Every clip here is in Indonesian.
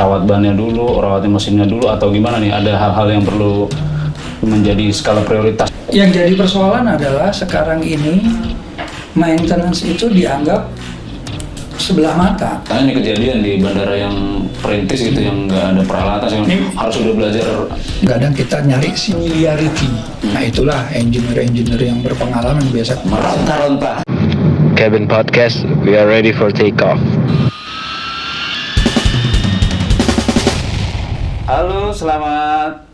rawat bannya dulu, rawat mesinnya dulu, atau gimana nih? Ada hal-hal yang perlu menjadi skala prioritas? Yang jadi persoalan adalah sekarang ini maintenance itu dianggap sebelah mata. Karena ini kejadian di bandara yang perintis gitu, yang nggak ada peralatan, yang harus udah belajar. Kadang kita nyari similarity. Nah itulah engineer-engineer yang berpengalaman biasa. Meronta-ronta. Cabin Podcast, we are ready for takeoff. Halo, selamat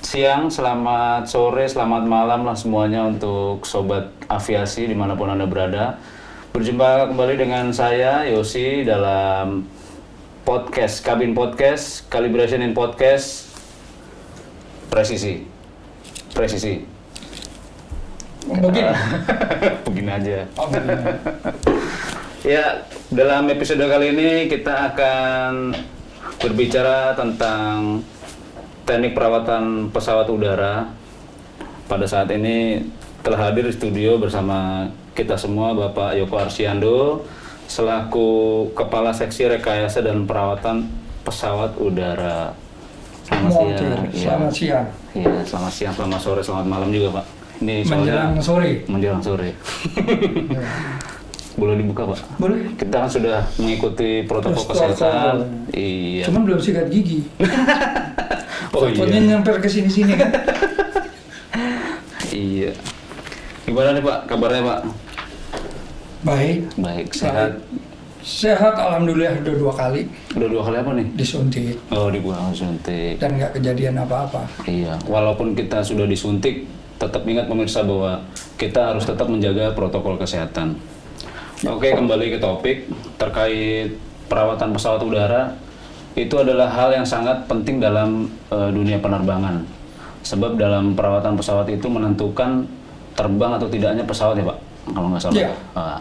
siang, selamat sore, selamat malam lah semuanya untuk sobat aviasi dimanapun Anda berada. Berjumpa kembali dengan saya, Yosi, dalam podcast, Cabin Podcast, Calibration in Podcast, Presisi. Begini. Begini aja. Oh, begini. Ya, dalam episode kali ini kita akan berbicara tentang teknik perawatan pesawat udara. Pada saat ini telah hadir di studio bersama kita semua Bapak Yoko Arsiando selaku Kepala Seksi Rekayasa dan Perawatan Pesawat Udara. Selamat siang. Selamat siang. Iya, selamat siang, selamat sore, selamat malam juga, Pak. Ini Menjelang sore. Menjelang sore. Boleh dibuka, Pak? Boleh. Kita kan sudah mengikuti protokol kesehatan. Iya. Cuman belum sikat gigi. Oh Fotonya iya. nyamper ke sini-sini kan. Iya. Gimana nih, Pak? Kabarnya, Pak? Baik. Baik, sehat. Sehat alhamdulillah udah 2 kali Udah 2 kali apa nih? disuntik Oh, dibuang suntik. dan nggak kejadian apa-apa. Iya. Walaupun kita sudah disuntik, tetap ingat pemirsa bahwa kita harus tetap menjaga protokol kesehatan. Oke, kembali ke topik terkait perawatan pesawat udara. Itu adalah hal yang sangat penting dalam dunia penerbangan. Sebab dalam perawatan pesawat itu menentukan terbang atau tidaknya pesawat ya, Pak? Kalau nggak salah. Iya. Nah,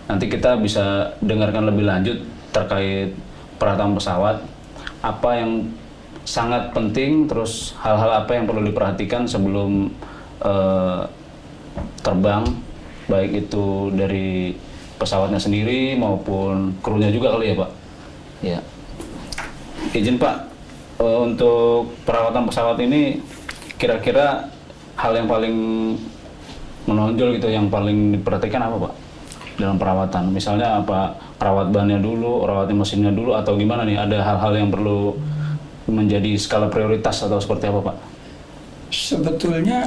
nanti kita bisa dengarkan lebih lanjut terkait perawatan pesawat. Apa yang sangat penting, terus hal-hal apa yang perlu diperhatikan sebelum terbang, baik itu dari pesawatnya sendiri maupun krunya juga kali ya, Pak? Ya. Izin, Pak, untuk perawatan pesawat ini kira-kira hal yang paling menonjol gitu, yang paling diperhatikan apa, Pak? Dalam perawatan, misalnya apa, rawat bannya dulu, rawat mesinnya dulu, atau gimana nih? Ada hal-hal yang perlu menjadi skala prioritas atau seperti apa, Pak? Sebetulnya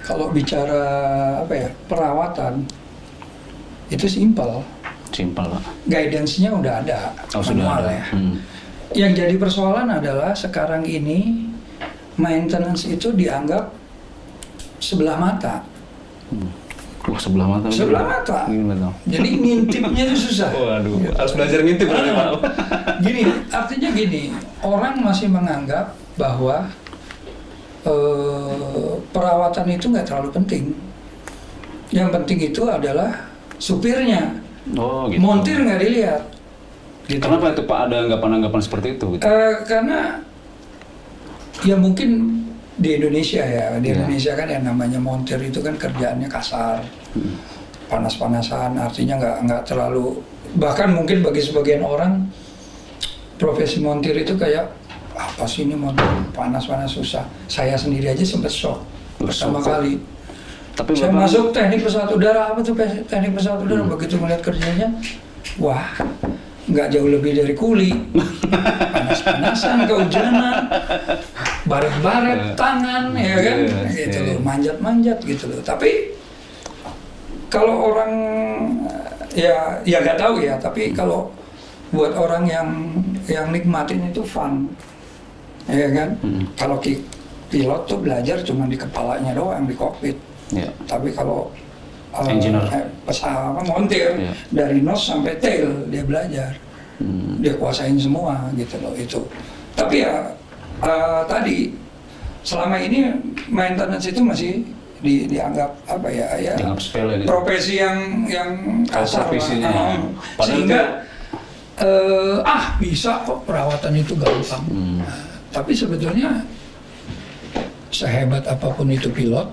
kalau bicara apa ya, perawatan itu simpel. Simpel, Pak. Guidance-nya udah ada, Oh, sudah manual ada. ya. Yang jadi persoalan adalah sekarang ini maintenance itu dianggap sebelah mata. Wah, sebelah mata. Sebelah mata. Gimana? Jadi ngintipnya itu susah. Waduh, harus belajar ngintip berarti, Pak. Gini, artinya gini, orang masih menganggap bahwa perawatan itu nggak terlalu penting. Yang penting itu adalah supirnya. Oh, gitu. Montir nggak dilihat. Gitu. Kenapa itu, Pak, ada anggapan-anggapan seperti itu? Gitu? Karena ya mungkin di Indonesia ya, di Iya. Indonesia kan yang namanya montir itu kan kerjaannya kasar, panas-panasan, artinya nggak terlalu, bahkan mungkin bagi sebagian orang profesi montir itu kayak apa sih ini montir, panas-panas susah. Saya sendiri aja sempat shock pertama kali. Tapi Saya Bapak- masuk teknik pesawat udara, apa tuh teknik pesawat udara, begitu melihat kerjanya, wah, nggak jauh lebih dari kuli, panas-panasan, kehujanan, baret-baret tangan, ya kan, gitu loh, manjat-manjat gitu loh. Tapi kalau orang ya nggak tahu ya, tapi kalau buat orang yang nikmatin itu fun, ya kan. Kalau pilot tuh belajar cuma di kepalanya doang, di kokpit. Ya. Tapi kalau Engineer. pesawat montir Iya. dari nose sampai tail dia belajar, dia kuasain semua gitu loh itu. Tapi ya tadi selama ini maintenance itu masih dianggap apa ya Dianggap sepele gitu. profesi yang kasar Profesinya. lah. Padahal Sehingga bisa kok perawatan itu gampang. Nah, tapi sebetulnya sehebat apapun itu pilot,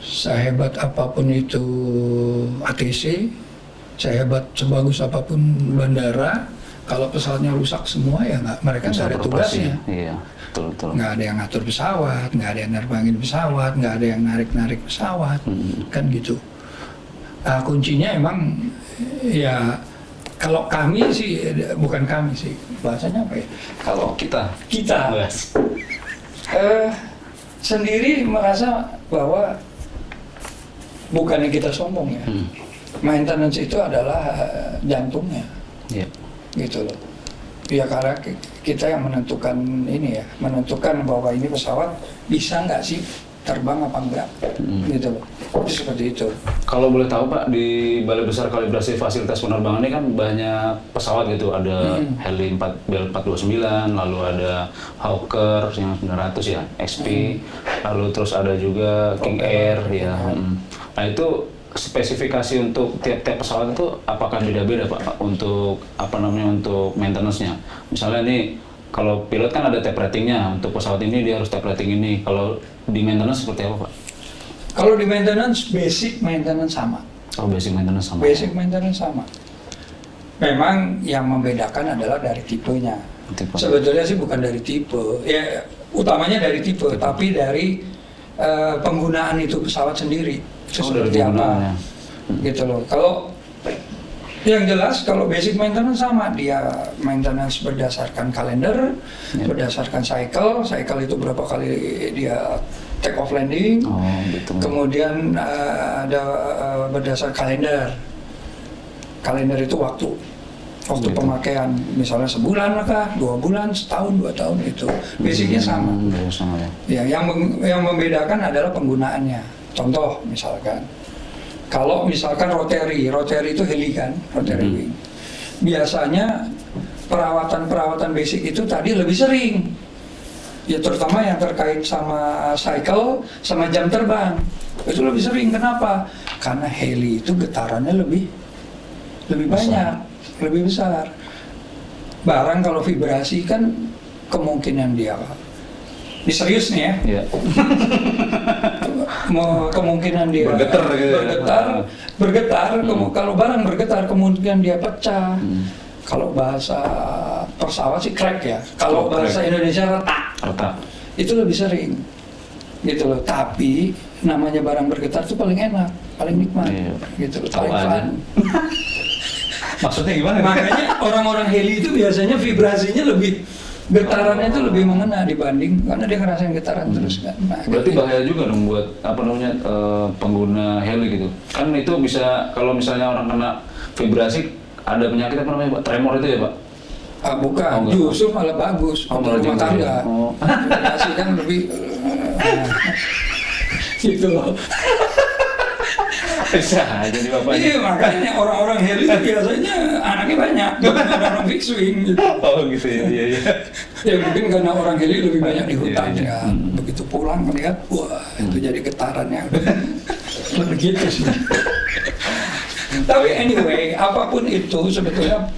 sehebat apapun itu ATC, sehebat sebagus apapun bandara, Kalau pesawatnya rusak semua ya mereka nggak ada tugasnya. Iya, betul. Nggak ada yang ngatur pesawat, nggak ada yang nerbangin pesawat, nggak ada yang narik pesawat, kan gitu. Kuncinya emang ya kalau kami sih, bukan kami sih, bahasanya apa ya? Kalau kita Yes. sendiri merasa bahwa bukannya kita sombong ya, maintenance itu adalah jantungnya. Iya. Gitu loh. Ya karena kita yang menentukan ini ya, menentukan bahwa ini pesawat bisa nggak sih terbang apa enggak, gitu loh. Jadi seperti itu. Kalau boleh tahu Pak, di Balai Besar Kalibrasi Fasilitas Penerbangan ini kan banyak pesawat gitu, ada Heli Bell 429, lalu ada Hawker yang 900 ya, XP, lalu terus ada juga King Air ya. Nah itu spesifikasi untuk tiap-tiap pesawat itu apakah beda-beda Pak untuk untuk maintenance-nya? Misalnya nih kalau pilot kan ada type ratingnya, untuk pesawat ini dia harus type rating ini. Kalau di maintenance seperti apa Pak? Kalau di maintenance, basic maintenance sama. Oh, basic maintenance sama. Basic maintenance sama. Memang yang membedakan adalah dari tipenya. Tipe. Sebetulnya sih bukan dari tipe, ya utamanya dari tipe. Tapi dari penggunaan itu pesawat sendiri. Seperti apa? Gitu loh. Kalau yang jelas kalau basic maintenance sama, dia maintenance berdasarkan kalender, berdasarkan cycle itu berapa kali dia take off landing. Gitu. Kemudian ada berdasar kalender itu waktu gitu. pemakaian, misalnya sebulan kah, 2 bulan, setahun, 2 tahun itu basicnya sama. Sama ya. Ya, yang membedakan adalah penggunaannya. Contoh misalkan, kalau misalkan rotary itu heli kan, rotary wing. Biasanya perawatan basic itu tadi lebih sering. Ya terutama yang terkait sama cycle, sama jam terbang. Itu lebih sering. Kenapa? Karena heli itu getarannya lebih banyak, lebih besar. Barang kalau vibrasi kan kemungkinan dia, ini serius nih ya. Kemungkinan dia bergetar. Kalau barang bergetar kemungkinan dia pecah. Kalau bahasa pesawat sih crack ya. Kalau bahasa Indonesia retak. Itu lebih sering. Gitu loh. Tapi namanya barang bergetar itu paling enak, paling nikmat. Gitu loh. Paling fun. Maksudnya gimana? Makanya orang-orang heli itu biasanya vibrasinya getarannya itu lebih mengena dibanding karena dia ngerasain getaran terus kan. Nah, berarti bahaya juga dong buat pengguna heli gitu. Kan itu bisa kalau misalnya orang kena vibrasi ada penyakit tremor itu ya Pak? Bukan, justru malah bagus untuk rumah tangga. Vibrasi kan lebih gitu loh. Bisa jadi bapaknya. Iya, makanya orang-orang heli biasanya anaknya banyak, bukan orang fixed wing gitu. Oh gitu ya, iya. Ya mungkin karena orang heli lebih banyak di hutan ya. Begitu pulang melihat, wah itu jadi getarannya. Begitu sih. Tapi anyway, apapun itu sebetulnya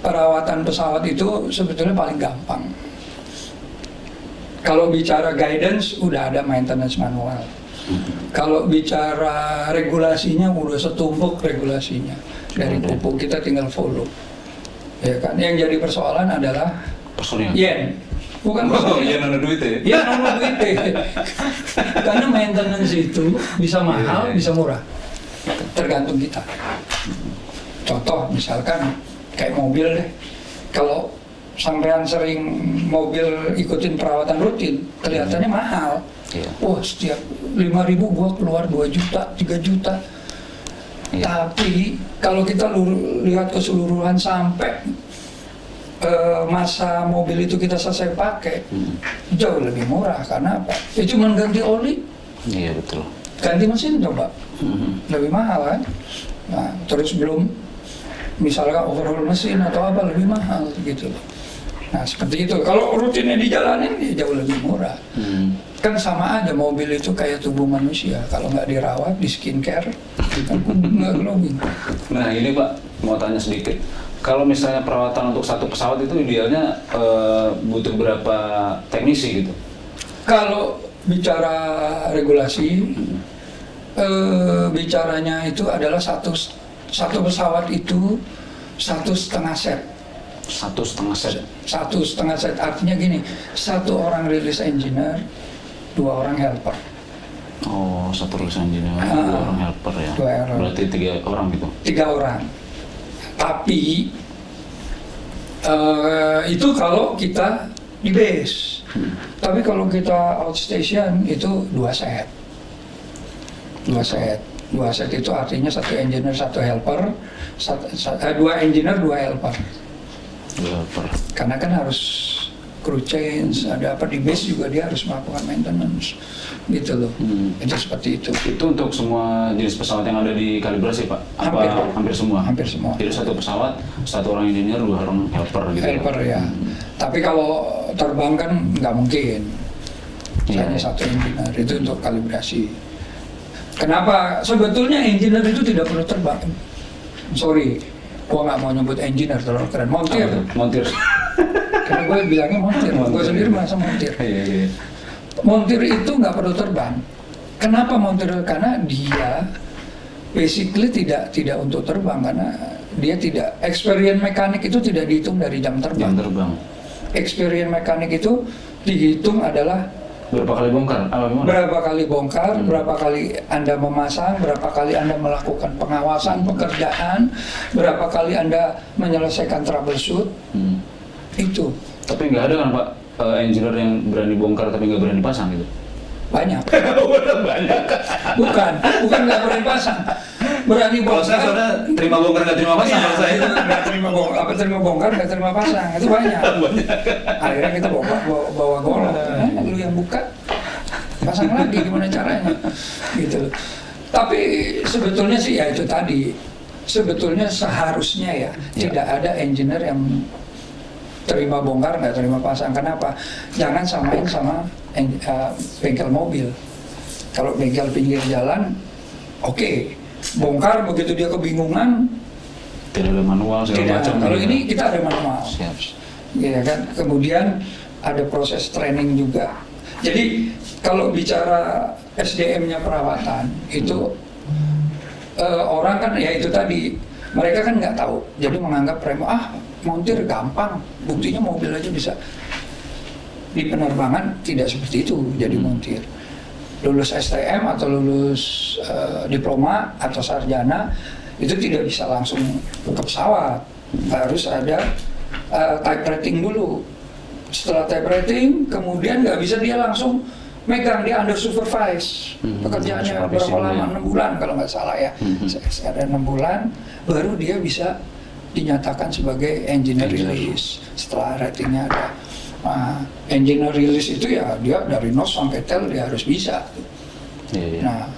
perawatan pesawat itu sebetulnya paling gampang. Kalau bicara guidance, udah ada maintenance manual. Kalau bicara regulasinya udah setumpuk regulasinya dari pupuk, kita tinggal follow, ya kan. Yang jadi persoalan adalah personil. Yen, bukan personil. Yen ada duit ya? Iya, ada duit. Karena maintenance itu bisa mahal, bisa murah, tergantung kita. Contoh misalkan kayak mobil deh, kalau sampean sering mobil ikutin perawatan rutin, kelihatannya mahal. Wah, setiap 5.000 gua keluar 2 juta, 3 juta. Tapi kalau kita lihat keseluruhan sampai masa mobil itu kita selesai pakai, jauh lebih murah. Karena apa? Ya cuma ganti oli. Iya betul. Ganti mesin coba, lebih mahal kan. Nah, terus belum misalnya overhaul mesin atau apa lebih mahal gitu loh. Nah seperti itu. Kalau rutinnya dijalanin ya jauh lebih murah. Kan sama aja mobil itu kayak tubuh manusia. Kalau nggak dirawat, di skincare, kan nggak glowing. Nah ini Pak, mau tanya sedikit. Kalau misalnya perawatan untuk satu pesawat itu idealnya butuh berapa teknisi gitu? Kalau bicara regulasi, bicaranya itu adalah satu pesawat itu 1,5 set. 1,5 set. 1,5 set, artinya gini, 1 orang release engineer, 2 orang helper. Oh, 1 release engineer, 2 orang helper ya. 2 orang. Berarti 3 orang gitu. 3 orang. Tapi itu kalau kita di base. Tapi kalau kita outstation itu 2 set. 2 set. 2 set itu artinya 1 engineer, 1 helper, 2 engineer, 2 helper. 2 helper. Karena kan harus crew change, ada apa di base juga dia harus melakukan maintenance, gitu loh. Itu seperti itu. Itu untuk semua jenis pesawat yang ada di kalibrasi Pak? Apa hampir semua? Hampir semua. Jadi 1 pesawat, 1 orang engineer, 2 orang helper gitu. Helper ya. Tapi kalau terbang kan nggak mungkin. Hanya 1 engineer, itu untuk kalibrasi. Kenapa? Sebetulnya engineer itu tidak perlu terbang. Sorry, gua nggak mau nyebut engineer, terlalu keren. Montir. Montir. Karena gue bilangnya montir. Gue sendiri merasa montir. Iya. Montir itu nggak perlu terbang. Kenapa montir? Karena dia basically tidak untuk terbang, karena dia tidak, experience mekanik itu tidak dihitung dari jam terbang. Jam terbang. Experience mekanik itu dihitung adalah Berapa kali bongkar? berapa kali bongkar, berapa kali Anda memasang, berapa kali Anda melakukan pengawasan pekerjaan, berapa kali Anda menyelesaikan troubleshoot. Itu Tapi nggak ada kan Pak engineer yang berani bongkar tapi nggak berani pasang gitu? banyak. Banyak. Bukan nggak berani pasang, berani Kalau bongkar. saya soalnya terima bongkar nggak terima pasang kalau saya. Nggak terima bongkar, terima bongkar nggak terima pasang, itu banyak. Akhirnya kita bawa golok, lu yang buka, pasang lagi gimana caranya, gitu. Tapi sebetulnya sih ya itu tadi, sebetulnya seharusnya ya tidak ada engineer yang terima bongkar nggak terima pasang. Kenapa? Jangan samain sama bengkel mobil. Kalau bengkel pinggir jalan, oke. Bongkar begitu dia kebingungan, Tidak ada manual segala tidak. macam. Kalau ini kita ada manual, Siap. ya kan. Kemudian ada proses training juga. Jadi kalau bicara SDM-nya perawatan itu orang kan ya itu tadi, mereka kan nggak tahu, jadi menganggap montir gampang, buktinya mobil aja bisa. Di penerbangan tidak seperti itu jadi montir. Lulus STM atau lulus diploma atau sarjana itu tidak bisa langsung ke pesawat, harus ada typewriting dulu. Setelah typewriting, kemudian nggak bisa dia langsung megang, dia under supervise. Pekerjaannya berapa lama? 6 bulan kalau nggak salah ya. Ada 6 bulan, baru dia bisa dinyatakan sebagai engineer release. Setelah ratingnya ada. Nah, engineer release itu ya dia dari nose sampai tail dia harus bisa. Iya. Nah,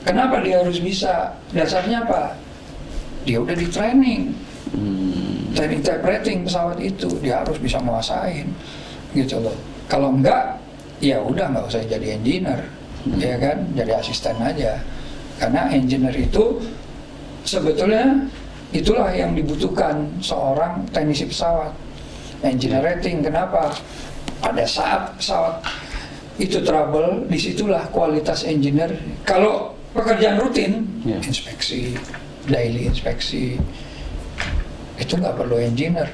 kenapa dia harus bisa? Dasarnya apa? Dia udah di training. Training typewriting pesawat itu dia harus bisa menguasain, gitu loh. Kalau enggak, ya udah nggak usah jadi engineer, ya kan? Jadi asisten aja. Karena engineer itu sebetulnya itulah yang dibutuhkan seorang teknisi pesawat. Engineer rating, kenapa? Pada saat pesawat itu trouble, disitulah kualitas engineer. Kalau pekerjaan rutin, inspeksi, daily inspeksi, itu nggak perlu engineer.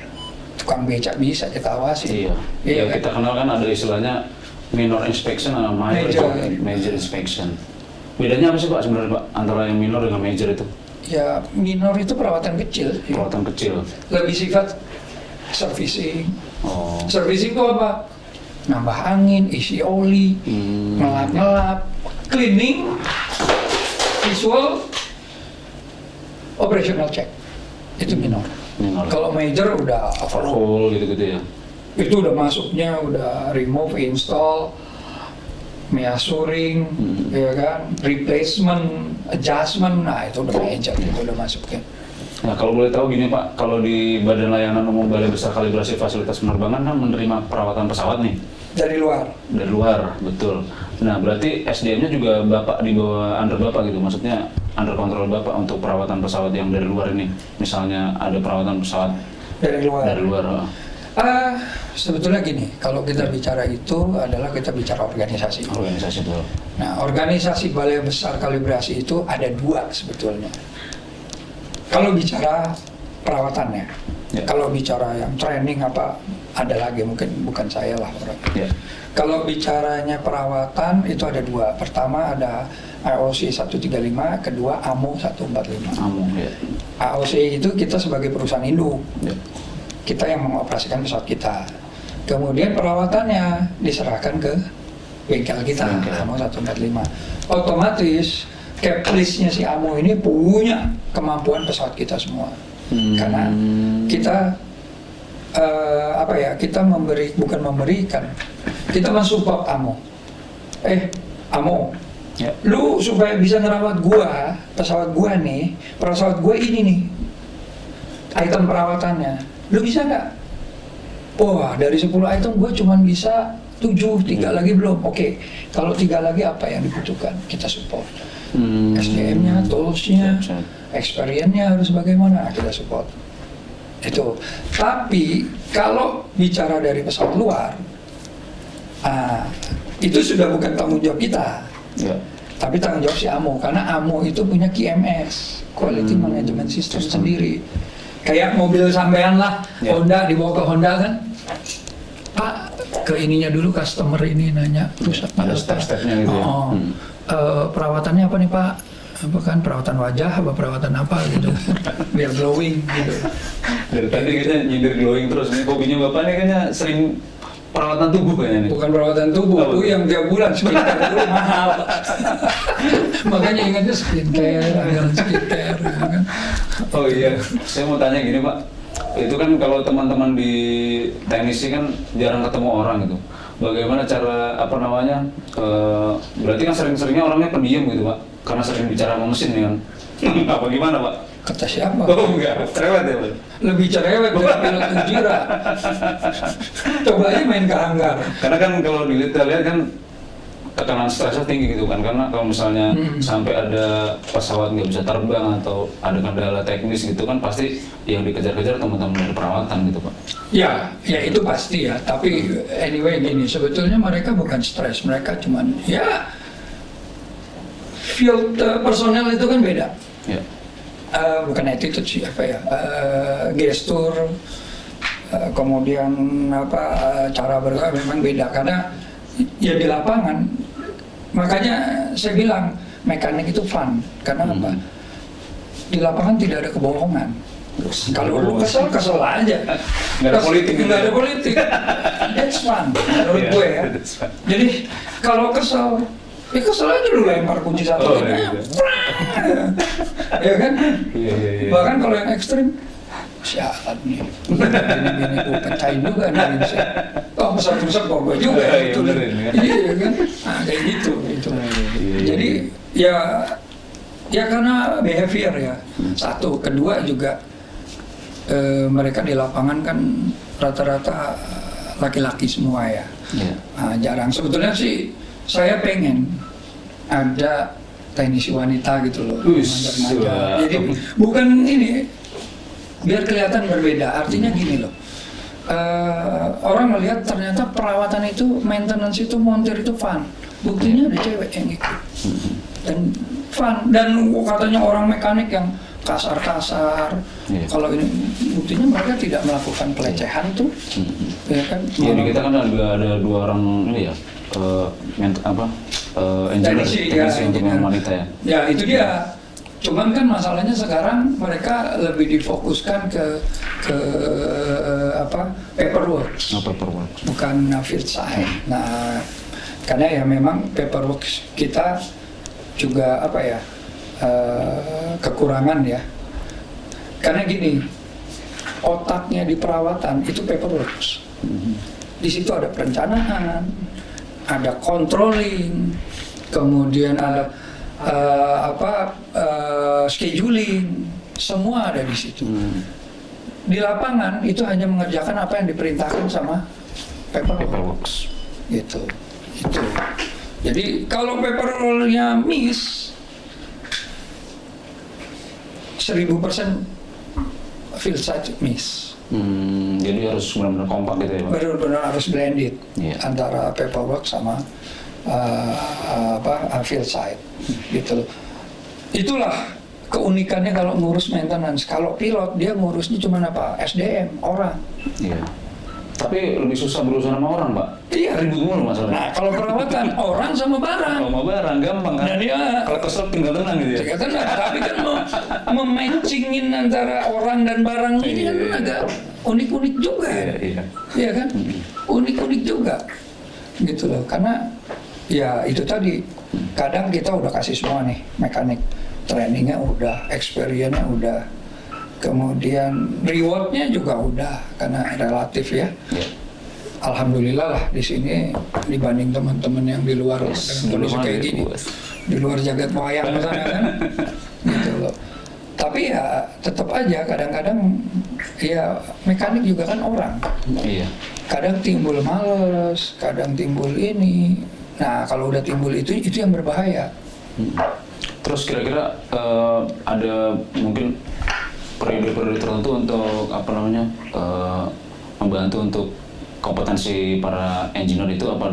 Tukang becak bisa kita awasi. Iya, kita kenal kan ada istilahnya minor inspection sama major inspection. Bedanya apa sih Pak sebenarnya Pak antara yang minor dengan major itu? Ya minor itu perawatan kecil. Perawatan kecil. Lebih sifat servicing. Oh. Servicing itu apa? Nambah angin, isi oli, ngelap-ngelap, cleaning, visual, operational check. Itu minor. Kalau major udah overhaul gitu-gitu ya. Itu udah masuknya, udah remove, install, measuring, ya kan, replacement, adjustment, nah itu udah major, itu udah masuknya. Nah kalau boleh tahu gini Pak, kalau di Badan Layanan Umum Balai Besar Kalibrasi Fasilitas Penerbangan kan menerima perawatan pesawat nih. Dari luar. Dari luar, betul. Nah berarti SDM-nya juga Bapak di bawah under Bapak gitu, maksudnya under kontrol Bapak untuk perawatan pesawat yang dari luar ini. Misalnya ada perawatan pesawat dari luar. Dari luar. Sebetulnya gini, kalau kita bicara itu adalah kita bicara organisasi. Organisasi betul. Nah, organisasi Balai Besar Kalibrasi itu ada 2 sebetulnya. Kalau bicara perawatannya, Ya. Kalau bicara yang training apa, ada lagi mungkin bukan saya lah orang. Ya. Kalau bicaranya perawatan itu ada dua. Pertama ada AOC 135, kedua AMO 145. Amung ya. AOC itu kita sebagai perusahaan induk, Ya. kita yang mengoperasikan pesawat kita. Kemudian perawatannya diserahkan ke bengkel kita, Bengkel. AMO 145. Otomatis caplistnya si AMO ini punya kemampuan pesawat kita semua. Karena kita kita bukan memberikan, kita mensupport AMO. AMO, Ya. lu supaya bisa ngerawat gua, pesawat gua nih, pesawat gua ini nih, item perawatannya, lu bisa nggak? Wah, dari 10 item gua cuman bisa 7, 3 lagi belum. Oke, kalau 3 lagi apa yang dibutuhkan, kita support. SDM-nya, tools-nya, experience-nya harus bagaimana, kita support. Itu. Tapi kalau bicara dari pesawat luar, itu sudah bukan tanggung jawab kita, Ya. tapi tanggung jawab si AMO. Karena AMO itu punya QMS, Quality Management System sendiri. Kayak mobil sampean lah, Ya. Honda, dibawa ke Honda kan, Pak, ke ininya dulu customer ini nanya rusaknya Ada apa? step-stepnya gitu ya. Oh, perawatannya apa nih Pak? Apa kan perawatan wajah, apa perawatan apa gitu, biar glowing gitu. Dari tadi kita nyindir glowing terus. Ini hobinya bapak nih kayaknya sering perawatan tubuh kayaknya nih. Bukan perawatan tubuh, Apa? itu yang tiap bulan skincare dulu mahal. Makanya ingatnya skincare, anggaran skincare, ya kan. Oh iya, saya mau tanya gini Pak. Itu kan kalau teman-teman di teknisi kan jarang ketemu orang gitu. Bagaimana cara berarti kan sering-seringnya orangnya pendiam gitu Pak, karena sering bicara sama mesin ya kan. Apa gimana Pak? Kata siapa? Oh enggak, cerewet ya Pak. Lebih cerewet dari pilot Ujira. Coba aja main ke hanggar. Karena kan kalau kita lihat kan tekanan stresnya tinggi gitu kan, karena kalau misalnya sampai ada pesawat nggak bisa terbang atau ada kendala teknis gitu kan, pasti yang dikejar-kejar teman-teman dari perawatan gitu Pak. Ya itu pasti ya. Tapi anyway gini, sebetulnya mereka bukan stres, mereka cuman ya field personel itu kan beda. Ya. Bukan attitude sih gestur, kemudian cara bergerak memang beda karena ya di lapangan. Makanya saya bilang mekanik itu fun karena apa? Di lapangan tidak ada kebohongan. Kalau lu kesel aja. Nggak ada politik. Nggak ada politik. That's fun menurut gue ya. That's fun. Jadi kalau kesel aja lu lempar kunci satu ini. Ya kan? Iya. Bahkan kalau yang ekstrim, sialan nih. Gini gue pecahin juga nih. Oh pesawat kok gue juga Iya, itu. benerin, ya. Iya kan? Nah kayak gitu. Iya. Jadi ya karena behavior ya. Satu, kedua juga mereka di lapangan kan rata-rata laki-laki semua ya. Iya. Nah, jarang. Sebetulnya sih saya pengen ada teknisi wanita gitu loh. Wah. Jadi bukan ini, biar kelihatan berbeda. Artinya gini loh. Orang melihat ternyata perawatan itu, maintenance itu, montir itu fun. Buktinya ada cewek yang ikut. Dan fun. Dan katanya orang mekanik yang kasar-kasar. Iya. Kalau ini buktinya mereka tidak melakukan pelecehan tuh. Ya kan? Iya, di kita kan ada 2 orang ini ya, engineer, teknisi untuk yang wanita ya. Ya itu dia. Cuman kan masalahnya sekarang mereka lebih difokuskan ke paperwork, Paperwork. bukan field side. Nah, karena ya memang paperwork kita juga kekurangan ya. Karena gini, otaknya di perawatan itu paperwork. Di situ ada perencanaan, ada controlling, kemudian ada scheduling, semua ada di situ. Di lapangan itu hanya mengerjakan apa yang diperintahkan sama paperwork. Gitu. Jadi kalau paperworknya miss, 1000% field side miss. Jadi harus benar-benar kompak gitu ya Pak? Benar-benar harus blended antara paperwork sama field side gitu loh. Itulah keunikannya kalau ngurus maintenance. Kalau pilot dia ngurusnya cuma apa? SDM, orang. Iya. Tapi lebih susah berurusan sama orang, Pak. Iya. Ribut mulu masalahnya. Nah, kalau perawatan orang sama barang. Kalau mau barang gampang kan? Dan dia Kalau kesel tinggal tenang gitu ya. Tinggal tenang, tapi kan mematchingin antara orang dan barang ini kan Iya. agak unik-unik juga. Iya. Iya kan? Unik-unik juga. Gitu loh. Karena ya itu tadi, kadang kita udah kasih semua nih, mekanik. Trainingnya udah, experience-nya udah. Kemudian rewardnya juga udah, karena relatif ya. Iya. Alhamdulillah lah di sini dibanding teman-teman yang di luar dengan kondisi kayak gini, di luar jagat wayang sana kan, gitu loh. Tapi ya tetap aja kadang-kadang ya mekanik juga kan orang. Iya. Kadang timbul males, kadang timbul ini. Nah kalau udah timbul itu yang berbahaya. Terus kira-kira ada mungkin periode-periode tertentu untuk apa namanya membantu untuk kompetensi para engineer itu apa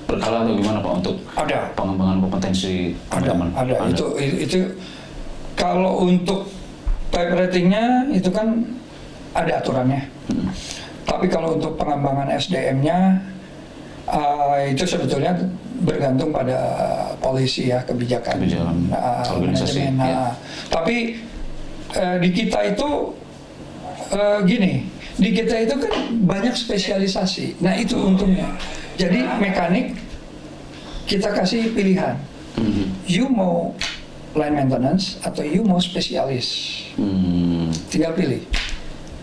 berkala atau gimana Pak untuk Ada. pengembangan kompetensi teman-teman? Ada. Itu kalau untuk type ratingnya itu kan ada aturannya. Tapi kalau untuk pengembangan SDM-nya itu sebetulnya bergantung pada polisi ya, kebijakan organisasi. manajemen. Ya. Tapi di kita itu gini, di kita itu kan banyak spesialisasi. Nah itu untungnya. Jadi mekanik kita kasih pilihan. You mau line maintenance atau you mau spesialis. Tinggal pilih.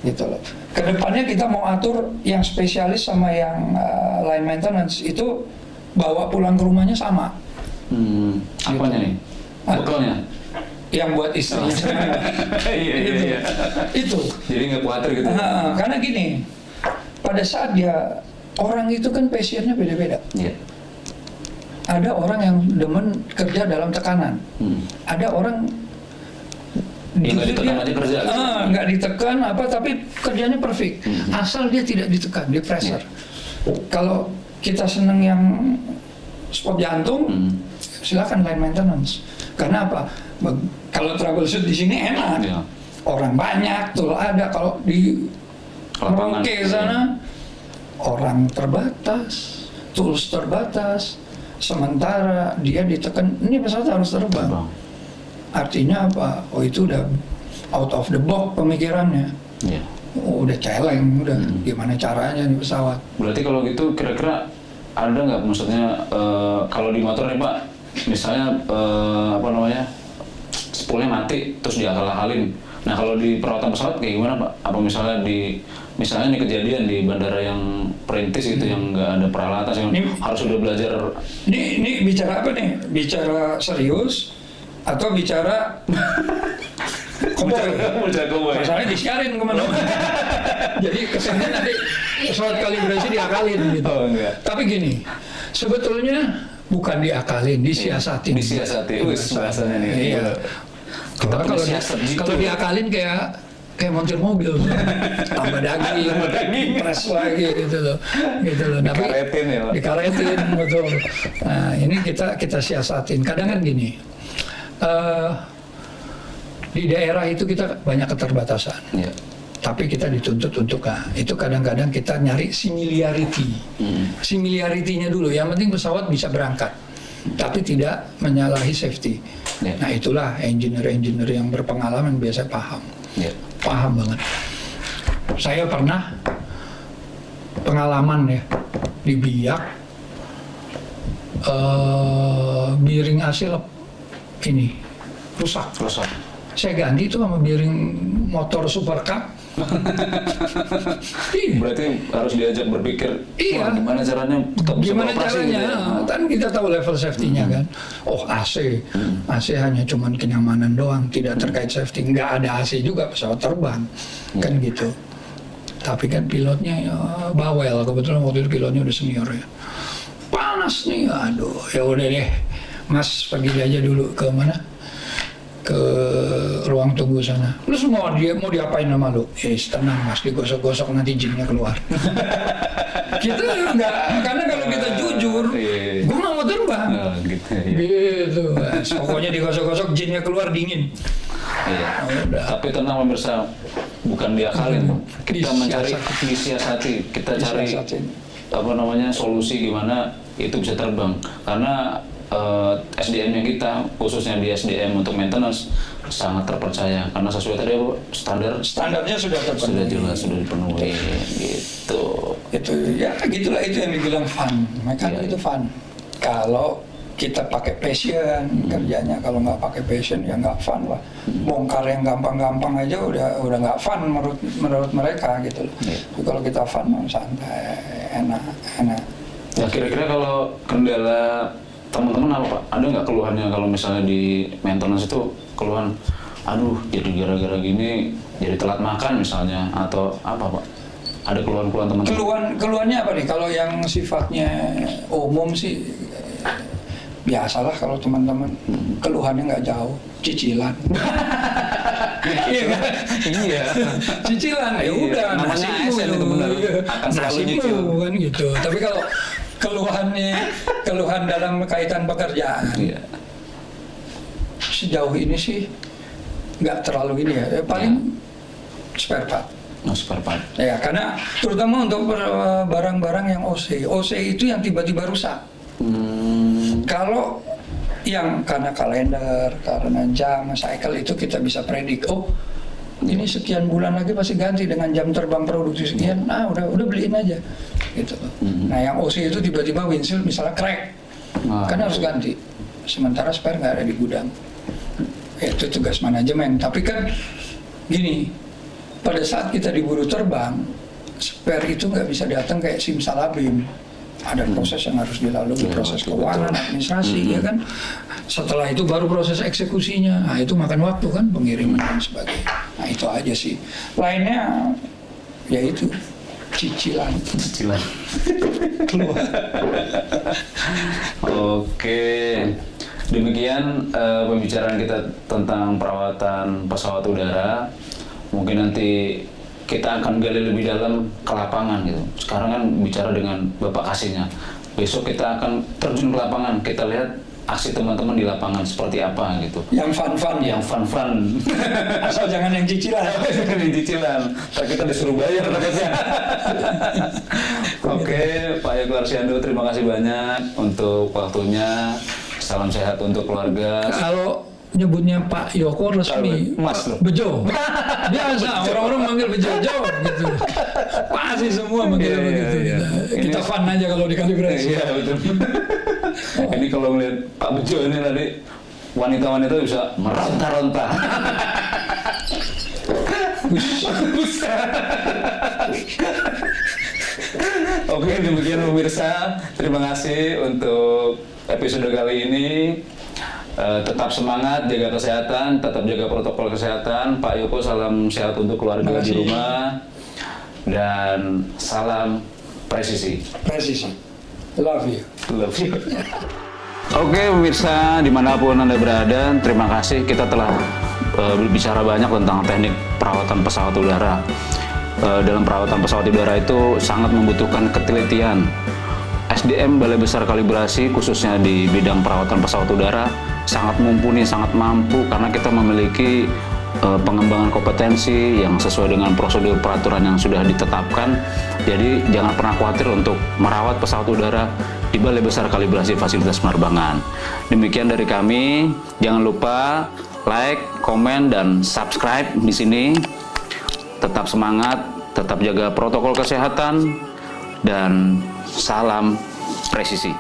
Gitu loh. Kedepannya kita mau atur yang spesialis sama yang line maintenance itu bawa pulang ke rumahnya sama. Apanya nih? Bekalnya? Yang buat istrinya semua. Iya. Itu. Jadi nggak khawatir gitu. Karena gini, pada saat dia orang itu kan passionnya beda-beda. Iya. Ada orang yang demen kerja dalam tekanan. Ada orang Yang nggak ditekan aja kerja. Gitu. nggak ditekan apa, tapi kerjanya perfect. Asal dia tidak ditekan, di pressure. Kalau kita seneng yang spot jantung, silakan line maintenance. Karena apa? Kalau troubleshoot di sini enak, Iya. orang banyak, tool ada. Kalau di Lapangan. Merauke sana orang terbatas, tools terbatas. Sementara dia ditekan, ini pesawat harus terbang. Artinya apa? Oh itu udah out of the box pemikirannya. Iya. Oh, udah celeng, udah gimana caranya nih pesawat. Berarti kalau gitu kira-kira ada nggak maksudnya kalau di motor nih Pak, misalnya apa namanya spoolnya mati terus diakal-akalin. Nah kalau di perawatan pesawat kayak gimana Pak? Apa misalnya nih kejadian di bandara yang perintis gitu yang nggak ada peralatan yang harus udah belajar. Ini bicara apa nih? Bicara serius atau bicara Koboi. Masalahnya disiarin kemana-mana. Jadi kesannya nanti pesawat kalibrasi diakalin gitu. Oh, enggak. Tapi gini, sebetulnya bukan diakalin, disiasatin. Disiasati. Bahasanya nih. Iya. Kita Kalau siasat gitu. kalau diakalin kayak montir mobil, tambah daging, press lagi gitu loh. Dikaretin ya, Pak. Dikaretin, betul. Nah ini kita siasatin. Kadang kan gini, di daerah itu kita banyak keterbatasan. Iya. Tapi kita dituntut untuk itu kadang-kadang kita nyari similarity. Similarity-nya dulu. Yang penting pesawat bisa berangkat, tapi tidak menyalahi safety. Yeah. Nah itulah engineer-engineer yang berpengalaman biasa paham. Yeah. Paham banget. Saya pernah pengalaman ya di Biak, bearing AC ini rusak. Saya ganti itu sama bearing motor Super Cup. Iya. Berarti harus diajak berpikir, Iya. wah, gimana caranya tetap bisa Gimana beroperasi caranya? gitu ya. Kan kita tahu level safety-nya kan. Oh AC, AC hanya cuman kenyamanan doang, tidak terkait safety. Nggak ada AC juga pesawat terbang, kan gitu. Tapi kan pilotnya ya bawel. Kebetulan waktu itu pilotnya udah senior ya. Panas nih, aduh. Ya udah deh, Mas pergi aja dulu ke mana? Ke ruang tunggu sana. Lu semua mau diapain sama lu? Tenang Mas, digosok-gosok nanti jinnya keluar. Kita enggak, karena kalau kita jujur, gue nggak mau terbang. Gitu. Gitu, Mas. Pokoknya digosok-gosok jinnya keluar dingin. Iya. Udah. Tapi tenang pemirsa, bukan diakalin. Kita mencari Disiasati. disiasati, kita cari Disiasati. solusi gimana itu bisa terbang. Karena SDM-nya kita, khususnya di SDM untuk maintenance, sangat terpercaya. Karena sesuai tadi apa, Standarnya sudah sudah terpenuhi. jelas, sudah dipenuhi gitu. Itu ya gitulah, itu yang dibilang fun. Mekanik Iya. itu fun. Kalau kita pakai passion kerjanya, kalau nggak pakai passion ya nggak fun lah. Bongkar yang gampang-gampang aja udah nggak fun menurut mereka gitu loh. Iya. Tapi kalau kita fun, santai, enak. Ya kira-kira kalau kendala teman-teman apa Pak? Ada nggak keluhannya kalau misalnya di maintenance itu keluhan, aduh jadi gara-gara gini jadi telat makan misalnya, atau apa Pak? Ada keluhan-keluhan teman-teman? Keluhannya apa nih? Kalau yang sifatnya umum sih biasalah, kalau teman-teman keluhannya nggak jauh, cicilan. Iya kan? Iya. Cicilan ya Iya, udah, namanya nasibmu ASN itu benar. Akan selalu nyicil. kan gitu. Tapi kalau keluhan dalam kaitan pekerjaan, Iya. sejauh ini sih nggak terlalu ini ya. Paling spare part. No spare part. Ya, karena terutama untuk barang-barang yang OC itu yang tiba-tiba rusak. Kalau yang karena kalender, karena jam, cycle itu kita bisa predik. Oh, ini sekian bulan lagi pasti ganti dengan jam terbang produksi sekian. Nah, udah beliin aja, gitu. Nah, yang OC itu tiba-tiba windshield misalnya crack, kan harus ganti. Sementara spare nggak ada di gudang. Itu tugas manajemen. Tapi kan gini, pada saat kita diburu terbang, spare itu nggak bisa datang kayak simsalabim. Ada proses yang harus dilalui, proses keuangan, administrasi, ya kan. Setelah itu baru proses eksekusinya. Nah, itu makan waktu kan, pengiriman dan sebagainya. Nah, itu aja sih. Lainnya, ya itu cicilan. Cicilan. Keluar. Oke. Demikian pembicaraan kita tentang perawatan pesawat udara. Mungkin nanti kita akan gali lebih dalam ke lapangan gitu. Sekarang kan bicara dengan Bapak Kasihnya. Besok kita akan terjun ke lapangan. Kita lihat aksi teman-teman di lapangan seperti apa gitu. Yang fun-fun ya. Yang fun-fun. Asal jangan yang cicilan. Jangan yang cicilan. Ntar kita disuruh bayar takutnya. Oke, Pak Yoko Arsyando, terima kasih banyak untuk waktunya. Salam sehat untuk keluarga. Kalau nyebutnya Pak Yoko resmi, Mas loh. Bejo. Biasa orang-orang manggil Bejo gitu. Pasti semua manggil Iya, begitu. iya, iya. Kita Ini- fun aja kalau dikalibrasi. Iya betul. Ini kalau melihat Pak Bejo ini tadi, wanita-wanita bisa meronta-ronta. Oke, demikian pemirsa. Terima kasih untuk episode kali ini. Tetap semangat, jaga kesehatan, tetap jaga protokol kesehatan. Pak Yoko, salam sehat untuk keluarga Terima di kasih. rumah. Dan salam presisi. Presisi. Love you. Love you. Oke pemirsa, dimanapun Anda berada, terima kasih. Kita telah berbicara banyak tentang teknik perawatan pesawat udara. Dalam perawatan pesawat udara itu sangat membutuhkan ketelitian. SDM Balai Besar Kalibrasi khususnya di bidang perawatan pesawat udara sangat mumpuni, sangat mampu karena kita memiliki pengembangan kompetensi yang sesuai dengan prosedur peraturan yang sudah ditetapkan. Jadi jangan pernah khawatir untuk merawat pesawat udara di Balai Besar Kalibrasi Fasilitas Penerbangan. Demikian dari kami. Jangan lupa like, komen, dan subscribe di sini. Tetap semangat, tetap jaga protokol kesehatan, dan salam presisi.